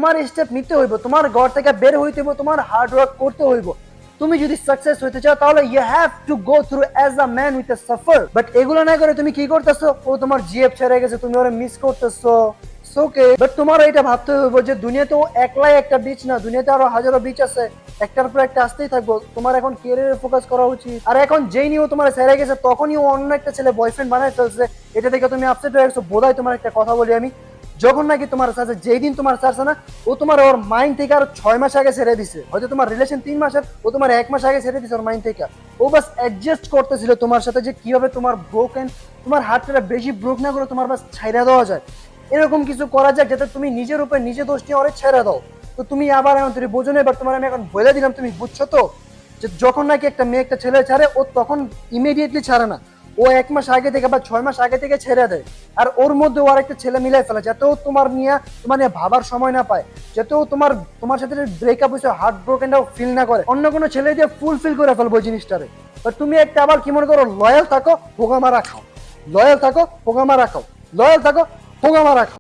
তোমার স্টেপ নিতে হইব, তোমার ঘর থেকে বের হইতে হইব, তোমার হার্ড ওয়ার্ক করতে হইব। তুমি যদি সাকসেস হইতে চাও তাহলে you have to go through as a man with a suffer. But এগুলো না করে তুমি কি করতেছো, ও তোমার জিএফ ছেড়ে গেছে, তুমি ওরা মিস করতেছো। ওকে, বাট তোমার এটা ভাবতে হইব যে দুনিয়াতে ও একলাই একটা বিচ না, দুনিয়াতে আরো হাজারো বিচ আছে, একটার পর একটা আসতেই থাকবো। তোমার এখন ক্যারিয়ারে ফোকাস করা উচিত। আর এখন যেই নিয়ে ও তোমার ছেড়ে গেছে তখনই ও অন্য একটা ছেলে বয়ফ্রেন্ড বানায় ফেলছে, এটা থেকে তুমি আপসেট হয়ে গেছো। বোধহয় তোমার একটা কথা বলি আমি, যখন নাকি তোমার সাথে যেই দিন তোমার চাচ্ছে না, ও তোমার ওর মাইন্ড থেকে আর 6 মাস আগে ছেড়ে দিছে। হয়তো তোমার রিলেশন 3 মাসের, ও তোমার 1 মাস আগে ছেড়ে দিছে ওর মাইন্ড থেকে। ও বাস অ্যাডজাস্ট করতেছিল তোমার সাথে যে কিভাবে তোমার ব্রোকেন, তোমার হাতটা বেশি ব্রোক না করে তোমার বাস ছাইড়া দেওয়া যায়। এরকম কিছু করা যায় যাতে তুমি নিজের উপরে নিজে দোষ নিয়ে অনেক ছেড়ে দাও। তো তুমি আবার এখন তুমি বোঝো না, এবার তোমার আমি এখন বলে দিলাম, তুমি বুঝছো তো যে যখন নাকি একটা মেয়ে একটা ছেলে ছাড়ে, ও তখন ইমিডিয়েটলি ছাড়ে না, ও 1 মাস আগে থেকে বা 6 মাস আগে থেকে ছেড়ে দেয়। আর ওর মধ্যে ও আরেকটা ছেলে মিলাই ফেলে, যাতেও তোমার নিয়ে ভাবার সময় না পায়, যাতেও তোমার সাথে ব্রেকআপ হয়েছে হার্ট ব্রোকেনটাও ফিল না করে, অন্য কোনো ছেলে দিয়ে ফুলফিল করে ফেলবো ওই জিনিসটারে। বাট তুমি একটা আবার কি মনে করো, লয়াল থাকো পোকা মারা খাও, লয়াল থাকো পোকা মারা খাও, লয়াল থাকো পোকা মারা খাও।